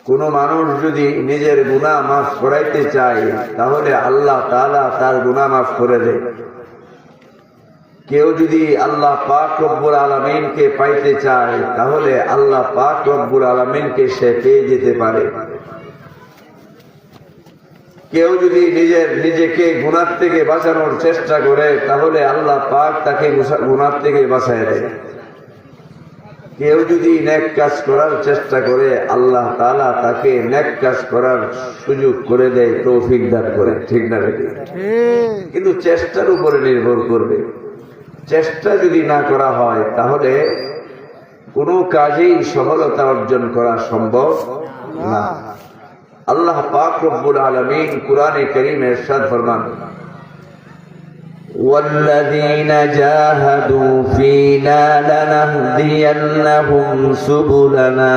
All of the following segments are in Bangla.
কোন মানুষ যদি নিজের গুনাহ মাফ করাইতে চায় তাহলে আল্লাহ তাআলা তার গুনাহ মাফ করে দেয়। কেউ যদি আল্লাহ পাক রব্বুল আলামিনকে পাইতে চায় তাহলে আল্লাহ পাক রব্বুল আলামিনকে সে পেয়ে যেতে পারে। কেউ যদি নিজেকে গুনাহ থেকে বাঁচানোর চেষ্টা করে তাহলে আল্লাহ পাক তাকে গুনাহ থেকে বাঁচায় দেয়। কেউ যদি নেক কাজ করার চেষ্টা করে আল্লাহ তাআলা তাকে নেক কাজ করার সুযোগ করে দেয়, তৌফিক দান করে। ঠিক না? কিন্তু চেষ্টার উপরে নির্ভর করবে। চেষ্টা যদি না করা হয় তাহলে কোনো কাজেই সফলতা অর্জন করা সম্ভব না। আল্লাহ পাক রব্বুল আলামিন কুরআনে কারীমে ইরশাদ ফরমান, والذين جاهدوا فينا لنهدينهم سبلنا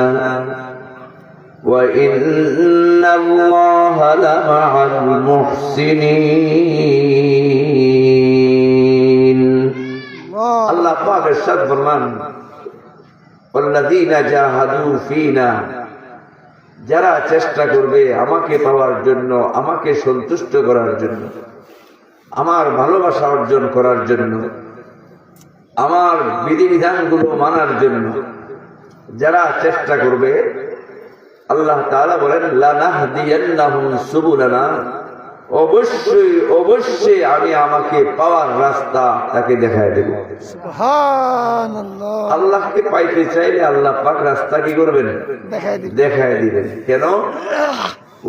وإن الله لمع المحسنين। আল্লাহ পাক ইরশাদ ফরমান, والذين جاهدوا فينا, যারা চেষ্টা করবে আমাকে পাওয়ার জন্য, আমাকে সন্তুষ্ট করার জন্য, আমার ভালোবাসা অর্জন করার জন্য, আমার বিধিবিধানগুলো মানার জন্য যারা চেষ্টা করবে, আল্লাহ তাআলা বলেন লানাহদিয়ান্নাহুম সুবুলানা, অবশ্যই অবশ্যই আমি আমাকে পাওয়ার রাস্তা তাকে দেখায় দেব। সুবহানাল্লাহ। আল্লাহকে পাইতে চাইলে আল্লাহ পাক রাস্তা কি করবেন? দেখায় দিবেন। কেন?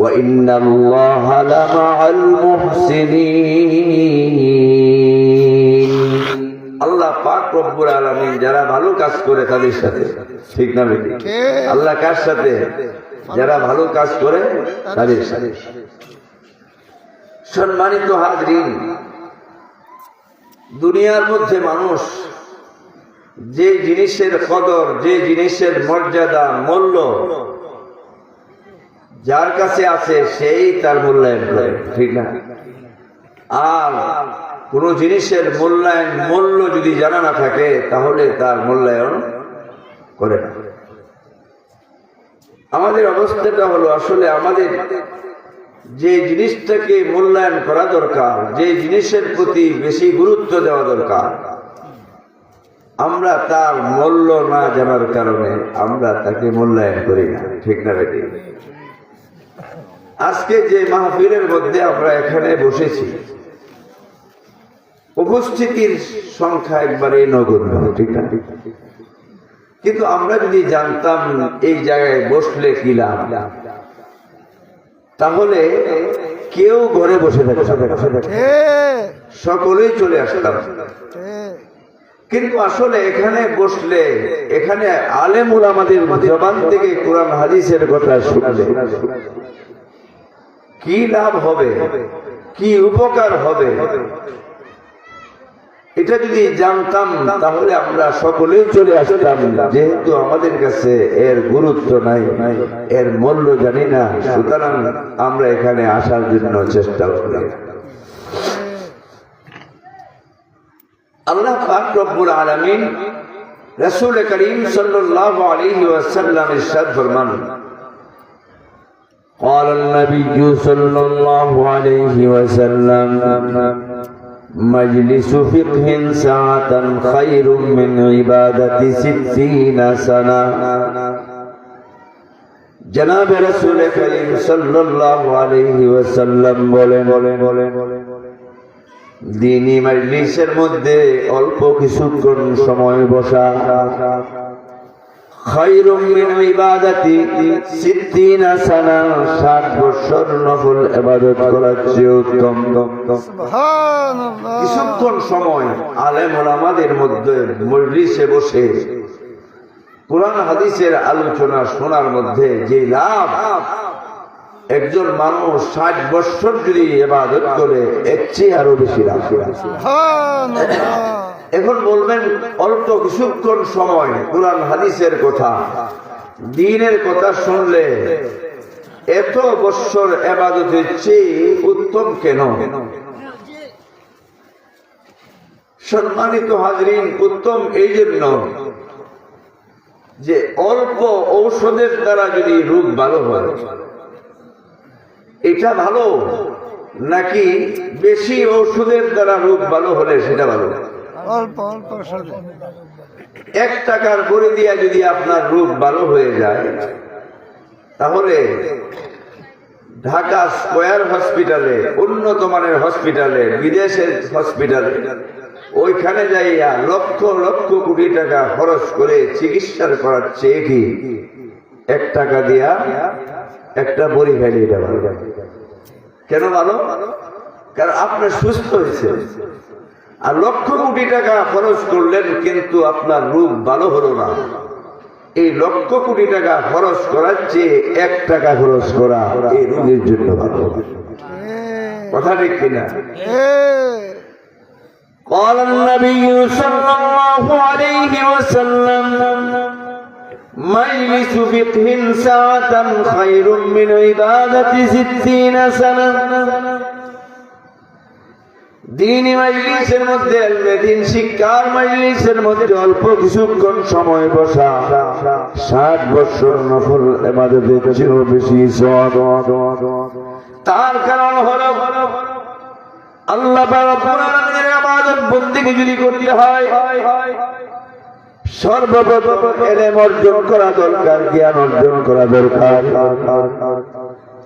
وَإِنَّ اللَّهَ لَمَعَ الْمُحْسِنِينَ। আল্লাহ পাক রব্বুল আলামিন যারা ভালো কাজ করে তাদের সাথে। ঠিক না বেটি? আল্লাহ কার সাথে? যারা ভালো কাজ করে তাদের সাথে। সম্মানিত হাজরিন, দুনিয়ার মধ্যে মানুষ যে জিনিসের কদর, যে জিনিসের মর্যাদা, মূল্য যার কাছে আছে সেই তার মূল্যায়ন করে। ঠিক না? আর কোন জিনিসের মূল্য যদি জানা না থাকে তাহলে তার মূল্যায়ন করে না। আমাদের অবস্থাটা হলো, আসলে আমাদের যে জিনিসটাকে মূল্যায়ন করা দরকার, যে জিনিসের প্রতি বেশি গুরুত্ব দেওয়া দরকার, আমরা তার মূল্য না জানার কারণে আমরা তাকে মূল্যায়ন করি না। ঠিক না বেটি? আজকে যে মাহফিলের মধ্যে আমরা এখানে বসেছি, উপস্থিতির সংখ্যা একবারে নগণ্য। ঠিক না? কিন্তু আমরা যদি জানতাম এই জায়গায় বসলে কি লাভ, তাহলে কেউ ঘরে বসে থাকে, সকলেই চলে আসতাম। কিন্তু আসলে এখানে বসলে, এখানে আলেম উলামাদের জবান থেকে কোরআন হাদিসের কথা শুনলে কি লাভ হবে, কি উপকার হবে, এটা যদি জানতাম তাহলে আমরা সকলেই চলে আসতাম। যেহেতু আমাদের কাছে এর গুরুত্ব নাই, এর মূল্য জানি না, সুতরাং আমরা এখানে আসার জন্য চেষ্টা করি। আল্লাহ পাক রব্বুল আলামিন রাসূল করিম সাল্লাল্লাহু আলাইহি ওয়াসাল্লাম ইরশাদ ফরমান, قال النبي صلى الله عليه وسلم مجلس فقه ساعة خير من عبادة 60 سنة। জনাব রাসূল করিম সাল্লাল্লাহু আলাইহি ওয়াসাল্লাম বলেন, দ্বীনি মজলিসের মধ্যে অল্প কিছুক্ষণ সময় বসা খায়রুম মিন ইবাদাতি 60 সানা, 60 বছর নফল ইবাদত করার চেয়ে উত্তম। সুবহানাল্লাহ। কিছুক্ষণ সময় আলেম ওলামাদের মধ্যে মজলিসে বসে কোরআন হাদিসের আলোচনা শোনার মধ্যে যে লাভ, একজন মানুষ 60 বছর যদি ইবাদত করে এর চেয়ে আরো বেশি লাভ। সুবহানাল্লাহ। এখন বলবেন অল্প কিছুক্ষণ সময় কোরআন হাদিসের কথা, দ্বীনের কথা শুনলে এত বছর ইবাদতের চেয়ে উত্তম কেন? সম্মানিত হাজরিন, উত্তম এই জন্য যে অল্প ঔষধের দ্বারা যদি রোগ ভালো হয় এটা ভালো, নাকি বেশি ঔষধের দ্বারা রোগ ভালো হলে সেটা ভালো? অল্প অল্প ওষুধে। 1 টাকার বড়ি দিয়া যদি আপনার রোগ ভালো হয়ে যায়, তাহলে ঢাকা স্কয়ার হসপিটালে, উন্নত মানের হসপিটালে, বিদেশের হসপিটালে, ওইখানে যাইয়া লক্ষ লক্ষ কোটি টাকা খরচ করে চিকিৎসা করার চেয়ে কি 1 টাকা দিয়া একটা বড়ি খাইলে এটা ভালো? কেন ভালো? কারণ আপনি সুস্থ হয়েছে, আর লক্ষ কোটি টাকা খরচ করলেন কিন্তু আপনার রোগ ভালো হলো না। এই লক্ষ কোটি টাকা খরচ করার চেয়ে 1 টাকা খরচ করা এই রোগের জন্য ভালো। কথা ঠিক কিনা? قال النبي صلى الله عليه وسلم مجلس فقه ساعة خير من عبادة 60 سنة। দ্বীনি মজলিসের মধ্যে, দিন শিক্ষার মজলিসের মধ্যে অল্প কিছুক্ষণ সময় বসা 60 বছর নফল ইবাদতের চেয়েও বেশি সওয়াব। তার কারণ হলো আল্লাহ রাব্বুল আলামিনের ইবাদত বন্দেগী যদি করতে হয়, সর্বপ্রথম ইলম অর্জন করা দরকার, জ্ঞান অর্জন করা দরকার।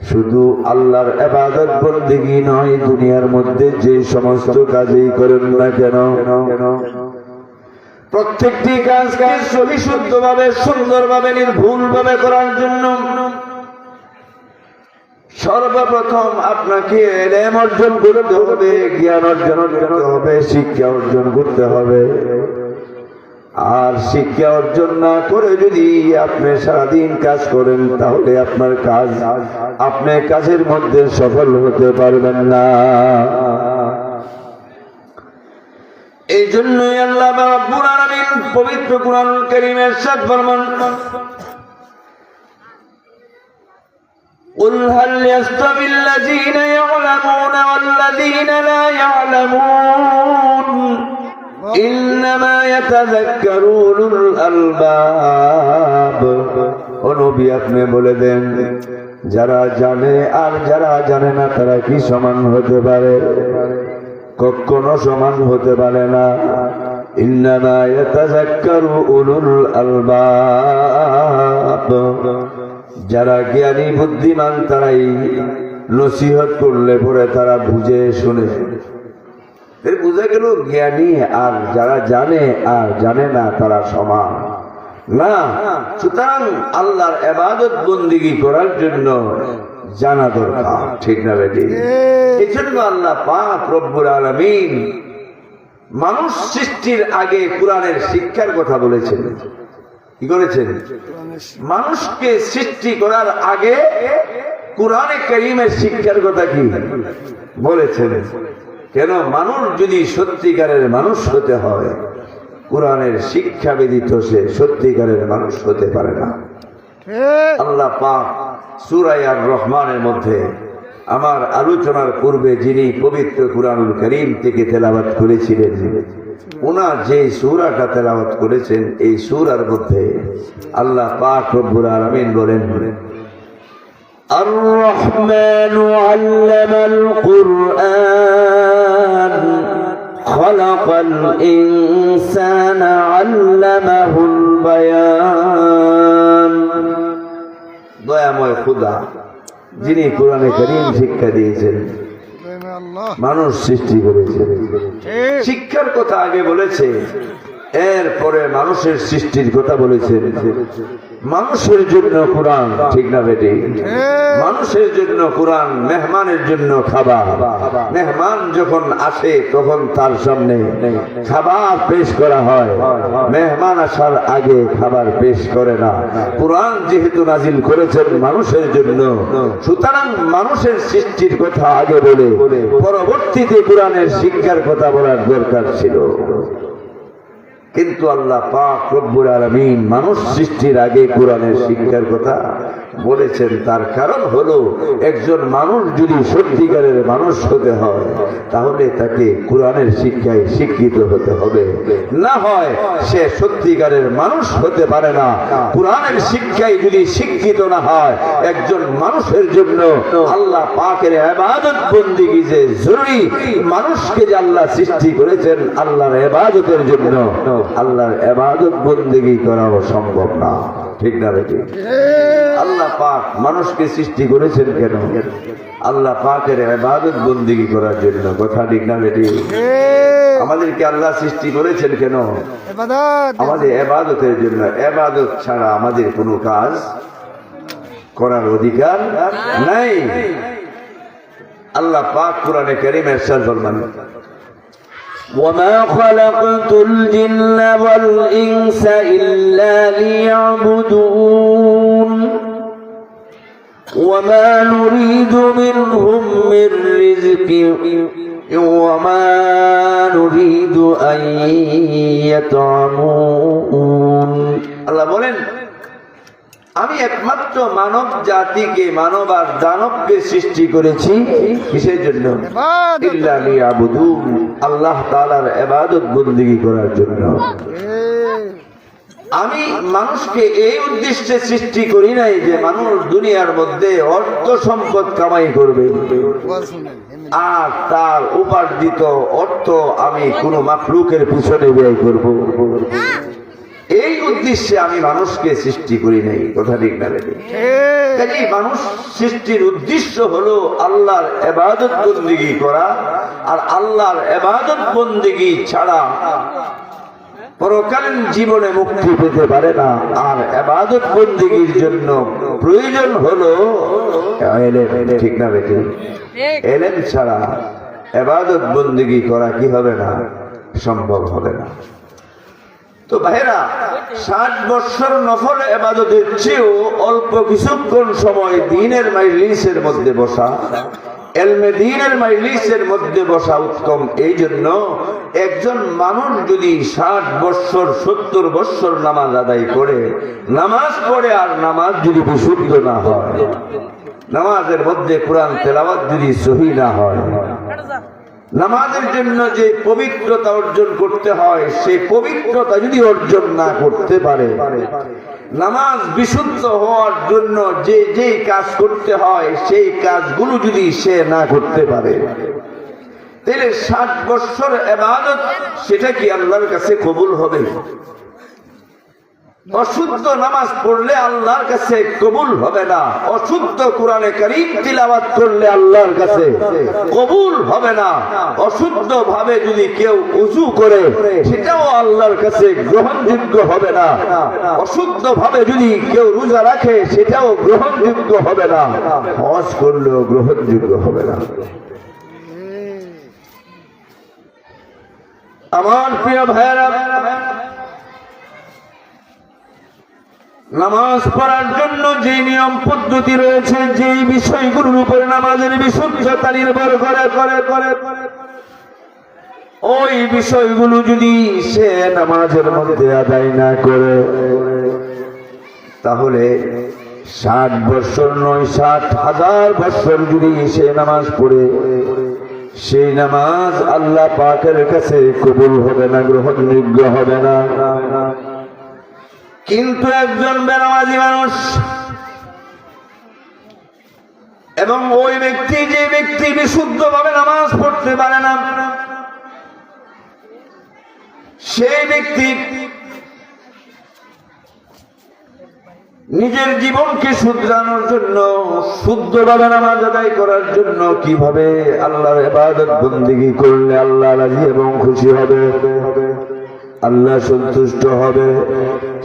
শুধু আল্লাহর ইবাদত বন্দেগী নয়, দুনিয়ার মধ্যে যে সমস্ত কাজই করেন না কেন, প্রত্যেকটি কাজকে সহি শুদ্ধভাবে, সুন্দরভাবে, নির্ভুলভাবে করার জন্য সর্বপ্রথম আপনাকে ইলম অর্জন করতে হবে, জ্ঞান অর্জন করতে হবে, শিক্ষা অর্জন করতে হবে। আর শিক্ষা অর্জন না করে যদি আপনি সারাদিন কাজ করেন, তাহলে আপনার কাজ, আপনি কাজের মধ্যে সফল হতে পারবেন না। এই জন্যই আল্লাহ রাব্বুল আলামিন পবিত্র কুরআনুল কারীমের ইরশাদ ফরমান, قل هل يستوي الذين يعلمون والذين لا يعلمون إنما يتذكر أولو الألباب। ও নবী, আপনি বলে দেন, যারা জানে আর যারা জানে না তারা কি সমান হতে পারে? কখনো সমান হতে পারে না। ইন্নামা ইয়াতাযাক্কারু উলুল আলবাব, যারা জ্ঞানী বুদ্ধিমান তারাই নসিহত করলে পরে তারা বুঝে শুনে। বুঝে গেল জ্ঞানী আর যারা জানে আর জানে না তারা সমান না। সুতরাং আল্লাহর ইবাদত বন্দেগী করার জন্য জানা দরকার, ঠিক না বেটি? এই জন্য আল্লাহ পাক রব্বুল আলামিন মানুষ সৃষ্টির আগে কোরআনের শিক্ষার কথা বলেছেন। কি করেছেন? মানুষকে সৃষ্টি করার আগে কোরআনে কারীমের শিক্ষার কথা কি বলেছেন? কেন? মানুষ যদি সত্যিকারের মানুষ হতে হয়, কোরআনের শিক্ষা ব্যতীত সে সত্যিকারের মানুষ হতে পারে না। আল্লাহ পাক সূরা আর রহমানের মধ্যে আমার আলোচনার পূর্বে যিনি পবিত্র কুরআনুল কারীম থেকে তেলাওয়াত করেছিলেন, ওনার যে সূরাটা তেলাওয়াত করেছেন, এই সূরার মধ্যে আল্লাহ পাক রব্বুল আলামিন বলেন, الرحمن علم القرآن خلق الإنسان علمه البيان। দয়াময় খোদা যিনি কোরআনে কারীম শিক্ষা দিয়েছেন, মানুষ সৃষ্টি করেছেন। শিক্ষার কথা আগে বলেছে, এরপরে মানুষের সৃষ্টির কথা বলেছেন। মানুষের জন্য কোরআন, ঠিক না বেটি? মানুষের জন্য কোরআন, মেহমানের জন্য খাবার। মেহমান যখন আসে তখন তার সামনে খাবার পেশ করা হয়, মেহমান আসার আগে খাবার পেশ করে না। কোরআন যেহেতু নাজিল করেছেন মানুষের জন্য, সুতরাং মানুষের সৃষ্টির কথা আগে বলে পরবর্তীতে কোরআনের শিক্ষার কথা বলার দরকার ছিল। কিন্তু আল্লাহ পাক রব্বুল আলামিন মানুষ সৃষ্টির আগে কোরআনের শিক্ষার কথা বলেছেন তার কারণ হলো একজন মানুষ যদি সত্যিকারের মানুষ হতে হয় তাহলে তাকে কোরআনের শিক্ষায় শিক্ষিত হতে হবে, না হয় সে সত্যিকারের মানুষ হতে পারে না। কোরআনের শিক্ষায় যদি শিক্ষিত না হয় একজন মানুষের জন্য আল্লাহ পাকের ইবাদত বন্দেগী যে জরুরি, মানুষকে যে আল্লাহ সৃষ্টি করেছেন আল্লাহর ইবাদতের জন্য, আল্লাহর ইবাদত বন্দেগী করাও সম্ভব না। ঠিক না বেটি? আল্লাহ পাক মানুষকে সৃষ্টি করেছেন কেন? আল্লাহ পাকের ইবাদত বন্দেগী করার জন্য। কথা ঠিক না বেটি? আমাদেরকে আল্লাহ সৃষ্টি করেছেন কেন? আমাদের ইবাদতের জন্য। ইবাদত ছাড়া আমাদের কোনো কাজ করার অধিকার নাই। আল্লাহ পাক কোরআনে কারীমে ইরশাদ ফরমান, وما خلقت الجن والإنس إلا ليعبدون وما نريد منهم من رزق وما نريد أن يطعمون। আল্লাহ বলেন আমি একমাত্র মানব জাতিকে, মানব আর দানবকে সৃষ্টি করেছি কিসের জন্য? ইল্লা লিয়াবুদুন, আল্লাহ তাআলার ইবাদত বন্দেগী করার জন্য। আমি মানুষকে এই উদ্দেশ্যে সৃষ্টি করি নাই যে মানুষ দুনিয়ার মধ্যে অর্থ সম্পদ কামাই করবে আর তার উপার্জিত অর্থ আমি কোনো মাখলুকের পিছনে ব্যয় করব, এই উদ্দেশ্যে আমি মানুষকে সৃষ্টি করি নাই। কথা ঠিক না? কাজেই মানুষ সৃষ্টির উদ্দেশ্য হলো আল্লাহর ইবাদত বন্দেগী করা, আর আল্লাহর ইবাদত বন্দেগী ছাড়া পরকালীন জীবনে মুক্তি পেতে পারে না। আর ইবাদত বন্দেগীর জন্য প্রয়োজন হলো ইলম। ঠিক না বেটি? ইলম ছাড়া ইবাদত বন্দেগী করা কি হবে না? সম্ভব হবে না। তো ভাইরা, 60 বছর নফল ইবাদতের চেয়েও অল্প কিছুক্ষণ সময় দ্বীনের মাজলিসের মধ্যে বসা, ইলমে দ্বীনের মাজলিসের মধ্যে বসা উত্তম। এই জন্য একজন মানুষ যদি 60 বছর 70 বছর নামাজ আদায় করে, নামাজ পড়ে আর নামাজ যদি বিশুদ্ধ না হয়, নামাজের মধ্যে কোরআন তেলাওয়াত যদি সহি না হয়, নামাজের জন্য যে পবিত্রতা অর্জন করতে হয় সেই পবিত্রতা যদি অর্জন না করতে পারে, নামাজ বিশুদ্ধ হওয়ার জন্য যে যে কাজ করতে হয় সেই কাজগুলো যদি সে না করতে পারে, তাহলে 60 বছর ইবাদত সেটা কি আল্লাহর কাছে কবুল হবে? অশুদ্ধ নামাজ পড়লে আল্লাহর কাছে কবুল হবে না। অশুদ্ধ কোরআনে কারীম তিলাওয়াত করলে আল্লাহর কাছে কবুল হবে না। অশুদ্ধ ভাবে যদি কেউ ওযু করে সেটাও আল্লাহর কাছে গ্রহণযোগ্য হবে না। অশুদ্ধ ভাবে যদি কেউ রোজা রাখে সেটাও গ্রহণযোগ্য হবে না। হজ করলেও গ্রহণযোগ্য হবে না। আমার প্রিয় ভাইরা, নামাজ পড়ার জন্য যে নিয়ম পদ্ধতি রয়েছে, যে বিষয়গুলোর উপরে নামাজের বিশুদ্ধতা নির্ভর করে, ওই বিষয়গুলো যদি সে নামাজের মধ্যে আদায় না করে, তাহলে 60 বছর নয় 60,000 বছর যদি সে নামাজ পড়ে, সেই নামাজ আল্লাহ পাকের কাছে কবুল হবে না, গ্রহণযোগ্য হবে না। কিন্তু একজন বেনামাজি মানুষ এবং ওই ব্যক্তি, যে ব্যক্তি বিশুদ্ধভাবে নামাজ পড়তে পারে না, সেই ব্যক্তি নিজের জীবনকে শুধরানোর জন্য, শুদ্ধভাবে নামাজ আদায় করার জন্য কিভাবে আল্লাহর ইবাদত বন্দেগী করলে আল্লাহ রাজি এবং খুশি হবে, আল্লাহ সন্তুষ্ট হবে,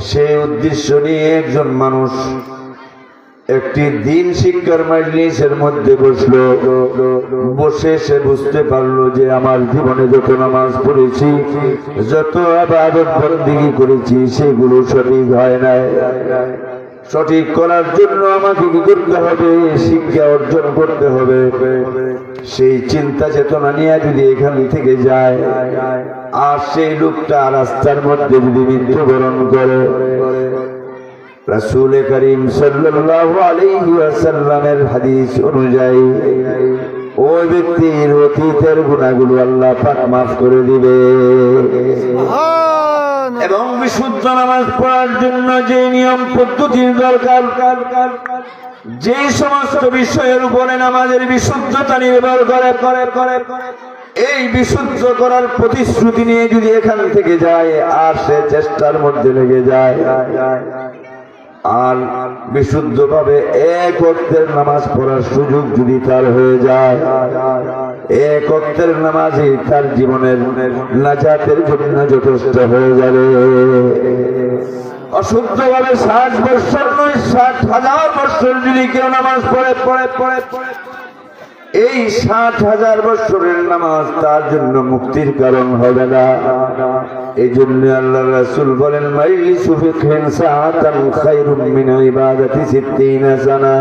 সেই উদ্দেশ্য নিয়ে একজন মানুষ একটি দিন শিক্ষার মাজলিসের মধ্যে বসলো। বসে সে বুঝতে পারলো যে আমার জীবনে যত নামাজ পড়েছি, যত ইবাদত বন্দেগী করেছি, সেগুলো সঠিক হয় নাই। সঠিক করার জন্য আমাকে কি করতে হবে? শিক্ষা অর্জন করতে হবে। সেই চিন্তা চেতনা নিয়ে যদি এখান থেকে যায় আর সেই লোকটা রাস্তার মধ্যে যদি মৃত্যুবরণ করে, রাসূল করিম সাল্লাল্লাহু আলাইহি ওয়াসাল্লামের হাদিস অনুযায়ী ওই ব্যক্তির অতীতের গুনাহগুলো আল্লাহ পাক মাফ করে দিবে। এবং বিশুদ্ধ নামাজ পড়ার জন্য যে নিয়ম পদ্ধতির দরকার, যে সমস্ত বিষয়ের উপরে নামাজের বিশুদ্ধতা নির্ভর করে এই বিশুদ্ধ করার প্রতিশ্রুতি নিয়ে যদি এখান থেকে যায় আর সে চেষ্টার মধ্যে লেগে যায় আর বিশুদ্ধভাবে এক ওয়াক্তের নামাজ পড়ার সুযোগ যদি তার হয়ে যায়, এক ওয়াক্তের নামাজই তার জীবনের নাজাতের জন্য যথেষ্ট হয়ে যাবে। অশুদ্ধভাবে 60 বছর নয় 60,000 বছর যদি কেউ নামাজ পড়ে এই 60,000 বছরের নামাজ তার জন্য মুক্তির কারণ হবে না। এই জন্য আল্লাহ রাসূল বলেন, মাইলিসু ফিকহিন সাআতান খায়রুম মিন ইবাদাতি 60 সানা।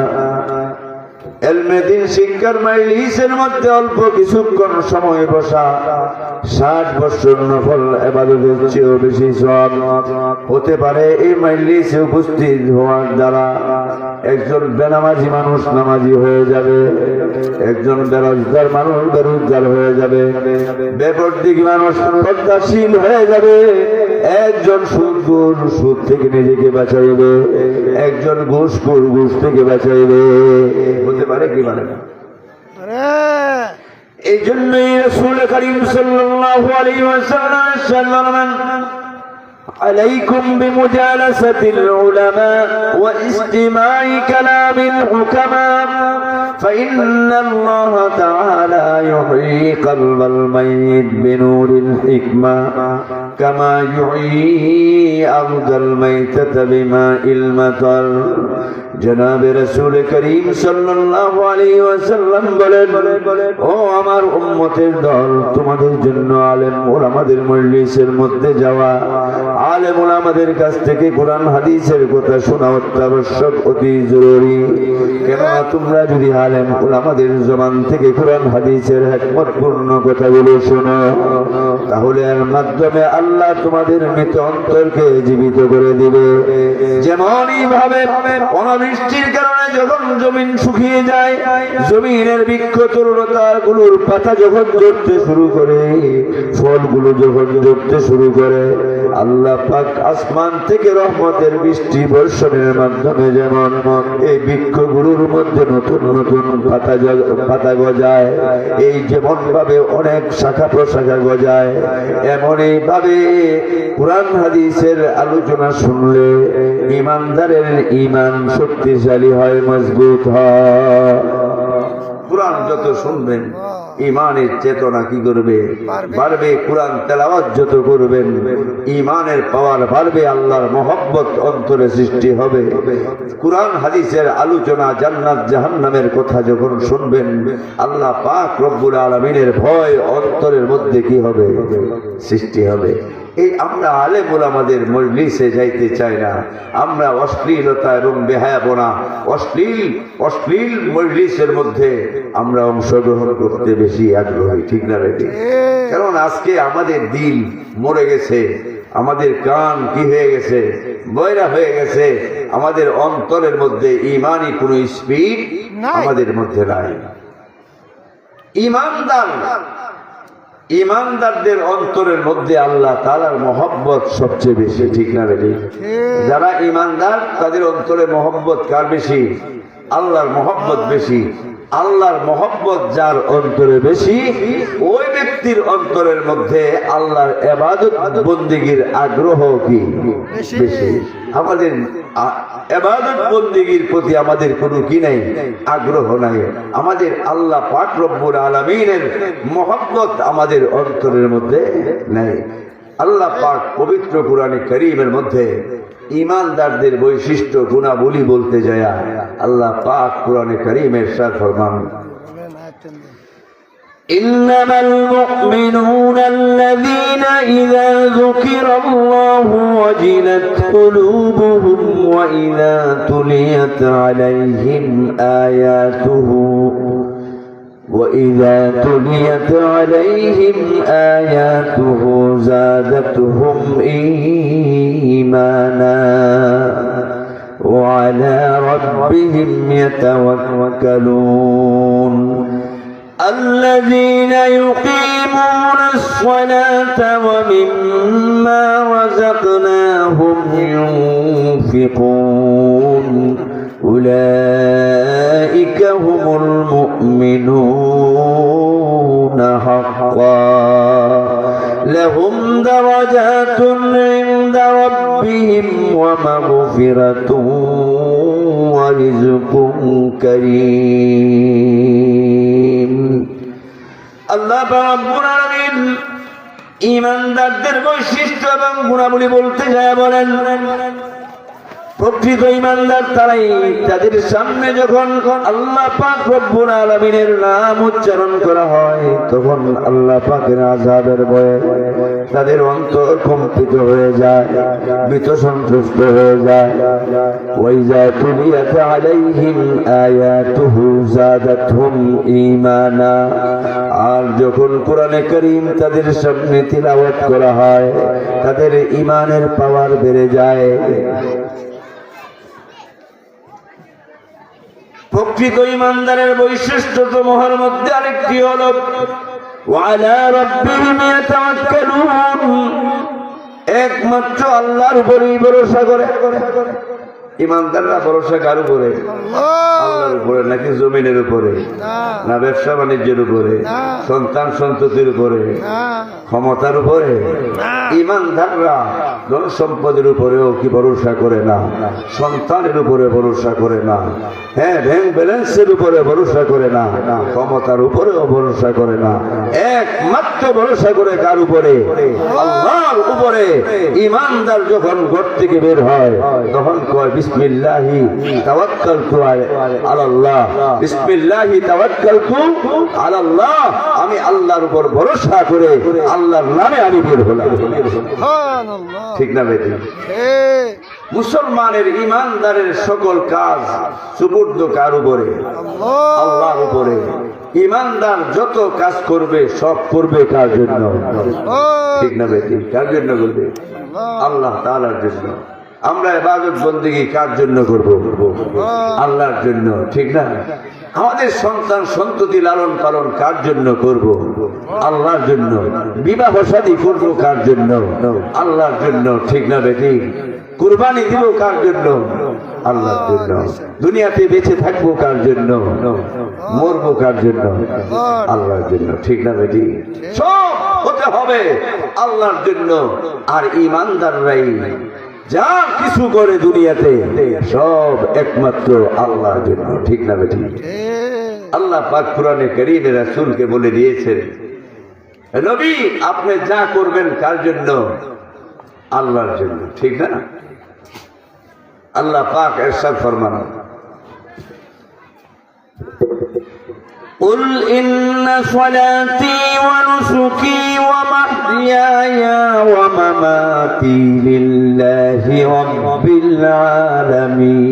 ইলমে দ্বীন শিক্ষার মাইলিসের মধ্যে অল্প কিছুক্ষণ সময় বসা 60 বছর নফল ইবাদতের চেয়েও বেশি সওয়াব হতে পারে। এই মাইলিসে উপস্থিত হওয়ার দ্বারা একজন বেনামাজি মানুষ নামাজি হয়ে যাবে, একজন বেরোজগার মানুষ বেরোজগার হয়ে যাবে, বেপরদিগী মানুষ পর্দাশীল হয়ে যাবে, একজন সুদখোর সুদ থেকে নিজেকে বাঁচাইবে, একজন ঘুষখোর ঘুষ থেকে বাঁচাইবে। হতে পারে কি পারে না? এই জন্যই রাসূল করিম সাল্লাল্লাহু আলাইহি ওয়াসাল্লাম عليكم بمجالسة العلماء واستماع كلام الحكماء فإن الله تعالى يحيي قلب الميت بنور الحكمة كما يحيي أرض الميتة بماء المطر। জনাবে রাসূল করিম সাল্লাল্লাহু আলাইহি ওয়াসাল্লাম বলেন, ও আমার উম্মতের দল, তোমাদের জন্য আলেম ওলামাদের মজলিসের মধ্যে যাওয়া, আলেম ওলামাদের কাছ থেকে কোরআন হাদিসের কথা শোনা অত্যাবশ্যক, অতি জরুরি। কেননা তোমরা যদি আলেম ওলামাদের জবান থেকে কোরআন হাদিসের হিকমতপূর্ণ কথাগুলো শোনো, তাহলে এর মাধ্যমে আল্লাহ তোমাদের মৃত অন্তরকে জীবিত করে দিবে। যেমনই ভাবে অনাবৃষ্টির কারণে যখন জমিন শুকিয়ে যায়, জমিনের বৃক্ষ তরুলতাগুলোর পাতা যখন ঝরতে শুরু করে, ফলগুলো যখন ঝরতে শুরু করে, আল্লাহ পাক আসমান থেকে রহমতের বৃষ্টি বর্ষণের মাধ্যমে যেমন এই বৃক্ষগুলোর মধ্যে নতুন নতুন পাতা গজায়, এই যেমন ভাবে অনেক শাখা প্রশাখা গজায়, এমনই ভাবে কুরআন হাদিসের আলোচনা শুনলে ঈমানদারের ঈমান শক্তিশালী হয়, মজবুত হয়। কুরআন যত শুনবেন ঈমানের চেতনা কি করবে? বাড়বে। কুরআন তেলাওয়াত যত করবেন ঈমানের পাওয়ার বাড়বে, আল্লাহর মহব্বত অন্তরে সৃষ্টি হবে। কুরআন হাদিসের আলোচনা, জান্নাত জাহান্নামের কথা যখন শুনবেন, আল্লাহ পাক রব্বুল আলামিনের ভয় অন্তরের মধ্যে কি হবে? সৃষ্টি হবে। এই আমরা আলেম ওলামাদের মজলিসে যাইতে চাই না, আমরা অশ্লীলতা এবং বেহায়াপনা, অশ্লীল মজলিসের মধ্যে আমরা অংশগ্রহণ করতে বেশি আগ্রহী, ঠিক না বেটি? কারণ আজকে আমাদের দিল মরে গেছে, আমাদের কান কি হয়ে গেছে? বয়রা হয়ে গেছে। আমাদের অন্তরের মধ্যে ঈমানি কোনো স্পিড আমাদের মধ্যে নাই। ঈমানদারদের অন্তরের মধ্যে আল্লাহ তাআলার মহব্বত সবচেয়ে বেশি, ঠিক না বেটি? যারা ঈমানদার তাদের অন্তরে মহব্বত কার বেশি? আল্লাহর মহব্বত বেশি। আল্লাহর মহব্বত যার অন্তরে বেশি, ওই ব্যক্তির অন্তরের মধ্যে আল্লাহর ইবাদত বন্দেগীর আগ্রহ কি বেশি। আমাদের ইবাদত বন্দেগীর প্রতি আমাদের কোনো কি নাই? আগ্রহ নাই। আমাদের আল্লাহ পাক রব্বুল আলামিনের মহব্বত আমাদের অন্তরের মধ্যে নাই। আল্লাহ পাক পবিত্র কুরআনে কারীমের মধ্যে ঈমানদারদের বৈশিষ্ট্য গুণাবলী বলতে যায় আল্লাহ পাক কুরআনে কারীমে ইরশাদ ফরমান, ইন্নামাল মুমিনুনা আল্লাযীনা ইযা যুকিরাল্লাহু ওয়াজিলাত কুলুবুহুম ওয়া ইযা তুলিয়াত আলাইহিম আয়াতুহু وَإِذَا تُلِيَتْ عَلَيْهِمْ آيَاتُهُ زَادَتْهُمْ إِيمَانًا وعلى ربهم يتوكلون الذين يقيمون الصلاة ومما رزقناهم ينفقون أولئك هم المؤمنون حقا لهم درجات عند ربهم ومغفرة ورزق كريم আল্লাহ রাব্বুল আলামিন ঈমানদারদের বৈশিষ্ট্য এবং গুণাবলী বলতে যায় বলেন, প্রকৃত ঈমানদার তারাই তাদের সামনে যখন আল্লাহ পাক রব্বুল আলামিনের নাম উচ্চারণ করা হয় তখন আল্লাহ পাকের আযাবের ভয়ে তাদের অন্তর কম্পিত হয়ে যায়, ভীত সন্ত্রস্ত হয়ে যায়। ওয়াইজা তুলিয়াত আলাইহিম আয়াতুহু যাদাতহুম ঈমানা, আর যখন কোরআনে কারীম তাদের সামনে তিলাওয়াত করা হয় তাদের ঈমানের পাওয়ার বেড়ে যায়। প্রকৃত ঈমানদারের বৈশিষ্ট্যসমূহের মধ্যে আরেকটি হলো ওয়ালা রাব্বিহিম ইয়াতাওয়াক্কালুন, একমাত্র আল্লাহর উপরেই ভরসা করে। ঈমানদাররা ভরসা কার উপরে? আল্লাহর উপরে, নাকি জমিনের উপরে, না ব্যবসা বাণিজ্যের উপরে, সন্তান সন্ততির উপরে, ক্ষমতার উপরে? ঈমানদাররা ধন সম্পদের উপরেও কি ভরসা করে না, সন্তানের উপরে ভরসা করে না, হ্যাঁ ব্যাংক ব্যালেন্সের উপরে ভরসা করে না, ক্ষমতার উপরেও ভরসা করে না, একমাত্র ভরসা করে কার উপরে? আল্লাহর উপরে। ঈমানদার যখন ঘর থেকে বের হয় তখন কয় বিসমিল্লাহি তাওয়াক্কালতু আলাল্লাহ, বিসমিল্লাহি তাওয়াক্কালতু আলাল্লাহ, আমি আল্লাহর উপর ভরসা করে আল্লাহর নামে আমি বের হলাম। ঠিক না বেটি? মুসলমানের ঈমানদারের সকল কাজ সুপুর্দ কার উপরে? আল্লাহর উপরে। ঈমানদার যত কাজ করবে সব করবে কার জন্য? ঠিক না বেটি? কার জন্য করবে? আল্লাহ তাআলার জন্য। আমরা ইবাদত বন্দেগী কার জন্য করব? আল্লাহর জন্য। ঠিক না? আমাদের সন্তান সন্ততি লালন পালন কার জন্য করব? আল্লাহর জন্য। বিবাহ শাদী করব কার জন্য? আল্লাহর জন্য। ঠিক না বেটি? কুরবানি দিব কার জন্য? আল্লাহর জন্য। দুনিয়াতে বেঁচে থাকবো কার জন্য? মরবো কার জন্য? আল্লাহর জন্য। ঠিক না বেটি? সব হতে হবে আল্লাহর জন্য। আর ঈমানদাররাই যা কিছু করে দুনিয়াতে সব একমাত্র আল্লাহর জন্য। ঠিক না বেটি? আল্লাহ পাক কুরআনে কারীমে রাসূলকে বলে দিয়েছেন, নবী আপনি যা করবেন কার জন্য? আল্লাহর জন্য। ঠিক না? আল্লাহ পাক ইরশাদ ফরমান, قل إن صلاتي ونسكي ومحياي ومماتي لله رب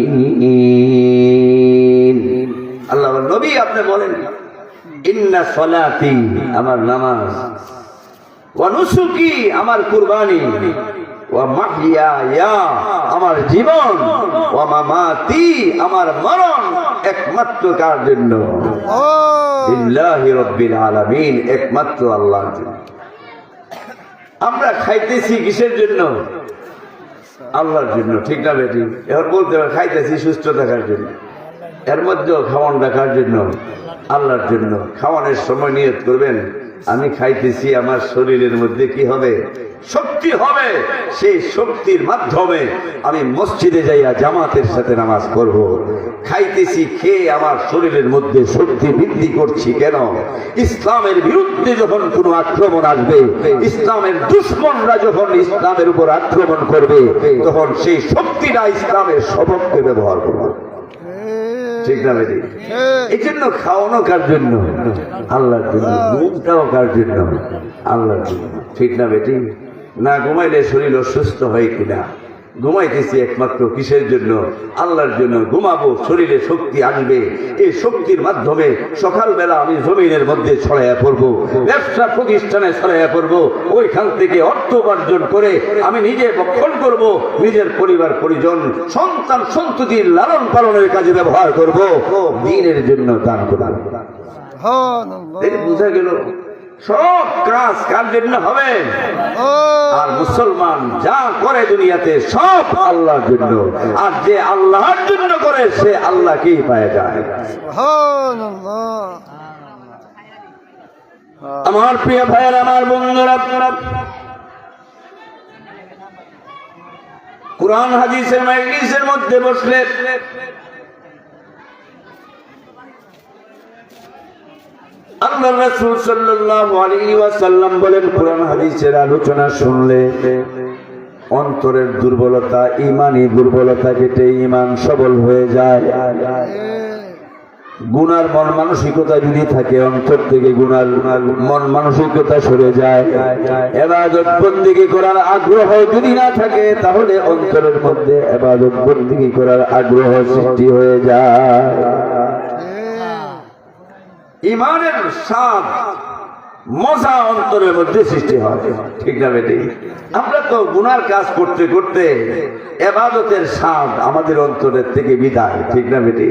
العالمين। আল্লাহ নবী আপনি বলেন, ইন্না সলাতি আমার নামাজ, ওয়া নুসুকি আমার কুরবানি, ওয়া মাহইয়া আমার জীবন, ওয়া মামাতি আমার মরণ একমাত্র কার জন্য? লিল্লাহি রাব্বিল আলামিন, একমাত্র আল্লাহর জন্য। আমরা খাইতেছি কিসের জন্য? আল্লাহর জন্য। ঠিক না বেটি? এবার বলতে হবে খাইতেছি সুস্থ থাকার জন্য, এর মধ্যেও খাওয়ান রাখার জন্য, আল্লাহর জন্য। খাওয়ানোর সময় নিয়ত করবেন আমি খাইতেছি, আমার শরীরের মধ্যে কি হবে? শক্তি হবে। সেই শক্তির মাধ্যমে আমি মসজিদে যাইয়া জামাতের সাথে নামাজ করব। খাইতেছি, খেয়ে আমার শরীরের মধ্যে শক্তি বৃদ্ধি করছি কেন? ইসলামের বিরুদ্ধে যখন কোনো আক্রমণ আসবে, ইসলামের দুশমনরা যখন ইসলামের উপর আক্রমণ করবে, তখন সেই শক্তিটা ইসলামের সপক্ষে ব্যবহার করবে। ঠিক না বেটি? এই জন্য খাওয়ানো কার জন্য? আল্লাহর জন্য। ঘুমটাও কার জন্য? আল্লাহর জন্য। ঠিক না বেটি? না ঘুমাইলে শরীর অসুস্থ হয় কিনা? ঘুমাইতেছি একমাত্র কিসের জন্য? আল্লাহর জন্য। ঘুমাবো, শরীরে শক্তি আসবে, এই শক্তির মাধ্যমে সকালবেলা আমি জমিনের মধ্যে ছড়াইয়া পড়বো, ব্যবসা প্রতিষ্ঠানে ছড়াইয়া পড়বো, ওইখান থেকে অর্থ উপার্জন করে আমি নিজে ভক্ষণ করব, নিজের পরিবার পরিজন সন্তান সন্ততির লালন পালনের কাজে ব্যবহার করব, দ্বীনের জন্য দান করব। বুঝা গেল সব কাজ কার জন্য হবে? আর মুসলমান যা করে দুনিয়াতে সব আল্লাহর জন্য, আর যে আল্লাহর জন্য করে সে আল্লাহকেই পায় যায়। আমার প্রিয় ভাইয়ের, আমার বন্ধুরা, কুরআন হাদিসের মাজলিসের মধ্যে বসলে আল্লাহর রাসূল সাল্লাল্লাহু আলাইহি ওয়াসাল্লাম বলেন, কুরআন হাদিসের আলোচনা শুনলে অন্তরের দুর্বলতা, ঈমানি দুর্বলতা কেটে ঈমান সবল হয়ে যায়। গুনার মন মানসিকতা যদি থাকে, অন্তর থেকে গুনার মন মানসিকতা সরে যায়। ইবাদত বন্দেগী করার আগ্রহ যদি না থাকে, তাহলে অন্তরের মধ্যে ইবাদত বন্দেগী করার আগ্রহ সৃষ্টি হয়ে যায়। ঈমানের স্বাদ মজা অন্তরের মধ্যে সৃষ্টি হয়, ঠিক না বেটি? আমরা তো গুনার কাজ করতে করতে ইবাদতের স্বাদ আমাদের অন্তরের থেকে বিদায়, ঠিক না বেটি?